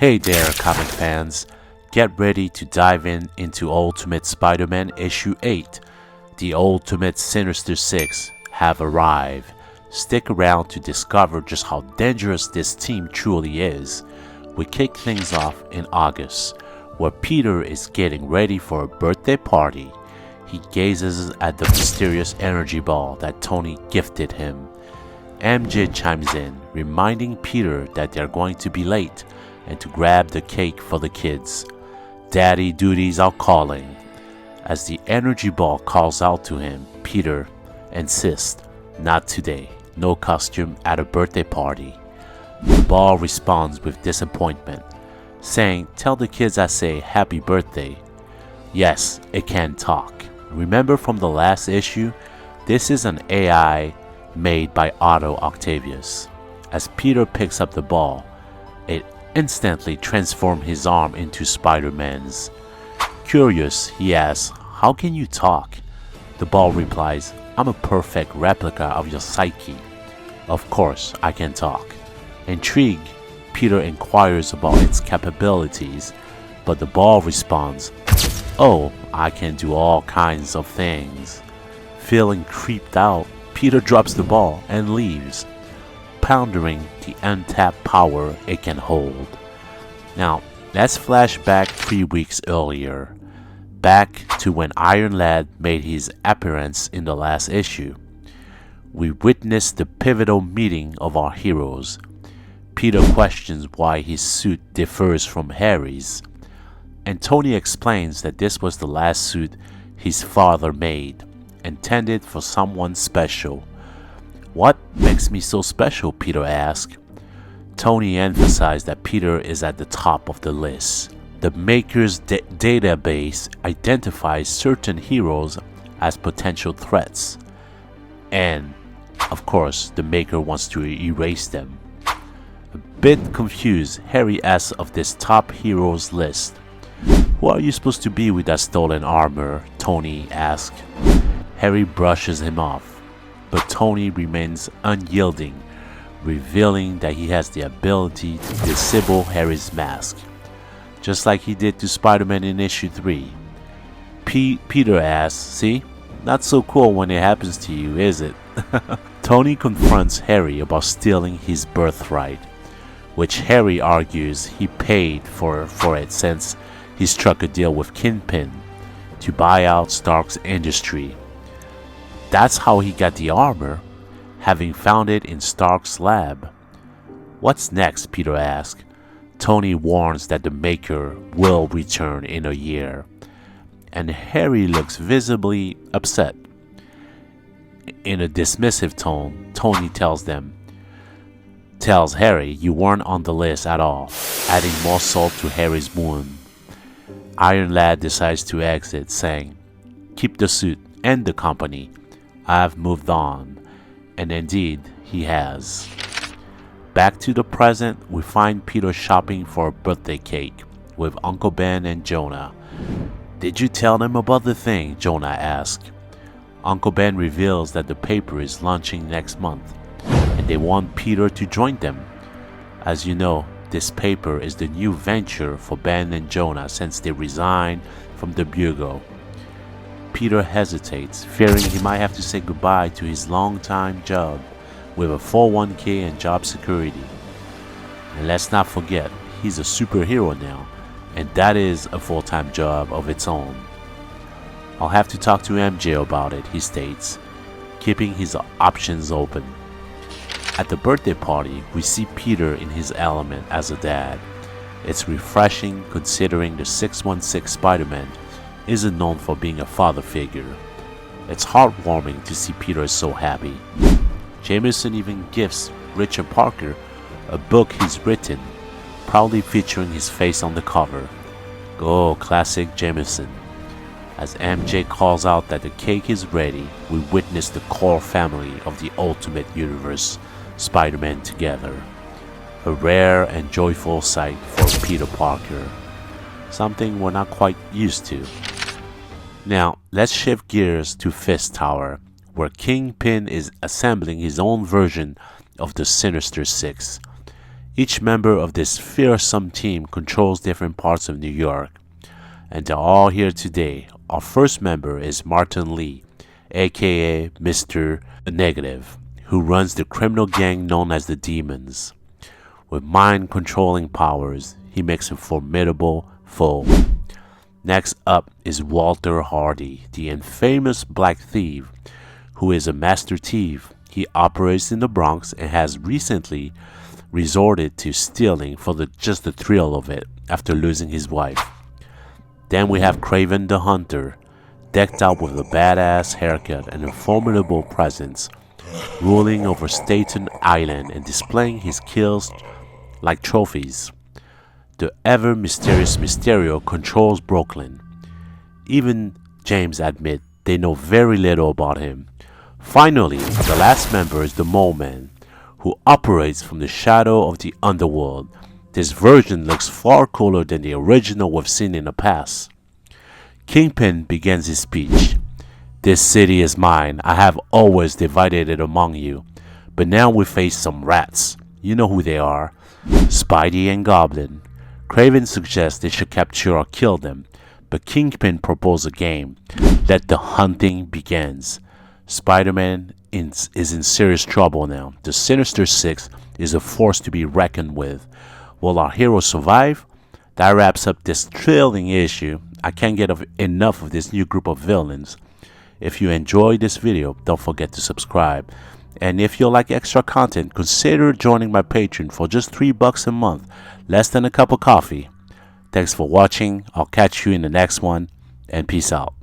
Hey there, comic fans. Get ready to dive into Ultimate Spider-Man issue 8. The Ultimate Sinister Six have arrived. Stick around to discover just how dangerous this team truly is. We kick things off in August, where Peter is getting ready for a birthday party. He gazes at the mysterious energy ball that Tony gifted him. MJ chimes in, reminding Peter that they're going to be late and to grab the cake for the kids. Daddy duties are calling. As the energy ball calls out to him, Peter insists, "Not today, no costume at a birthday party." The ball responds with disappointment, saying, "Tell the kids I say happy birthday." Yes, it can talk. Remember from the last issue, this is an AI made by Otto Octavius. As Peter picks up the ball, it instantly transforms his arm into Spider-Man's. Curious, he asks, "How can you talk?" The ball replies, "I'm a perfect replica of your psyche. Of course, I can talk." Intrigued, Peter inquires about its capabilities, but the ball responds, "Oh, I can do all kinds of things." Feeling creeped out, Peter drops the ball and leaves, pondering the untapped power it can hold. Now, let's flash back 3 weeks earlier, back to when Iron Lad made his appearance in the last issue. We witnessed the pivotal meeting of our heroes. Peter questions why his suit differs from Harry's, and Tony explains that this was the last suit his father made, intended for someone special. "What makes me so special?" Peter asked. Tony emphasized that Peter is at the top of the list. The Maker's database identifies certain heroes as potential threats, and of course, the Maker wants to erase them. A bit confused, Harry asks of this top heroes list, "Who are you supposed to be with that stolen armor?" Tony asked. Harry brushes him off, but Tony remains unyielding, revealing that he has the ability to disable Harry's mask, just like he did to Spider-Man in issue 3. Peter asks, "See? Not so cool when it happens to you, is it?" Tony confronts Harry about stealing his birthright, which Harry argues he paid for it since he struck a deal with Kingpin to buy out Stark's industry. That's how he got the armor, having found it in Stark's lab. "What's next?" Peter asks. Tony warns that the Maker will return in a year, and Harry looks visibly upset. In a dismissive tone, Tony tells Harry, "You weren't on the list at all," adding more salt to Harry's wound. Iron Lad decides to exit, saying, "Keep the suit and the company. I've moved on." And indeed, he has. Back to the present, we find Peter shopping for a birthday cake with Uncle Ben and Jonah. "Did you tell them about the thing?" Jonah asked. Uncle Ben reveals that the paper is launching next month, and they want Peter to join them. As you know, this paper is the new venture for Ben and Jonah since they resigned from the Bureau. Peter hesitates, fearing he might have to say goodbye to his long-time job with a 401k and job security. And let's not forget, he's a superhero now, and that is a full-time job of its own. "I'll have to talk to MJ about it," he states, keeping his options open. At the birthday party, we see Peter in his element as a dad. It's refreshing considering the 616 Spider-Man isn't known for being a father figure. It's heartwarming to see Peter is so happy. Jameson even gifts Richard Parker a book he's written, proudly featuring his face on the cover. Oh, classic Jameson. As MJ calls out that the cake is ready, we witness the core family of the Ultimate Universe Spider-Man together. A rare and joyful sight for Peter Parker. Something we're not quite used to. Now, let's shift gears to Fist Tower, where Kingpin is assembling his own version of the Sinister Six. Each member of this fearsome team controls different parts of New York, and they're all here today. Our first member is Martin Lee, aka Mr. Negative, who runs the criminal gang known as the Demons. With mind-controlling powers, he makes a formidable foe. Next up is Walter Hardy, the infamous Black Thief, who is a master thief. He operates in the Bronx and has recently resorted to stealing for just the thrill of it after losing his wife. Then we have Kraven the Hunter, decked out with a badass haircut and a formidable presence, ruling over Staten Island and displaying his kills like trophies. The ever-mysterious Mysterio controls Brooklyn. Even James admits they know very little about him. Finally, the last member is the Mole Man, who operates from the shadow of the underworld. This version looks far cooler than the original we've seen in the past. Kingpin begins his speech. "This city is mine. I have always divided it among you. But now we face some rats. You know who they are. Spidey and Goblin. Kraven suggests they should capture or kill them, but Kingpin proposes a game. Let the hunting begins. Spider-Man is in serious trouble now. The Sinister Six is a force to be reckoned with. Will our hero survive?" That wraps up this thrilling issue. I can't get enough of this new group of villains. If you enjoyed this video, don't forget to subscribe. And if you like extra content, consider joining my Patreon for just $3 a month, less than a cup of coffee. Thanks for watching. I'll catch you in the next one, and peace out.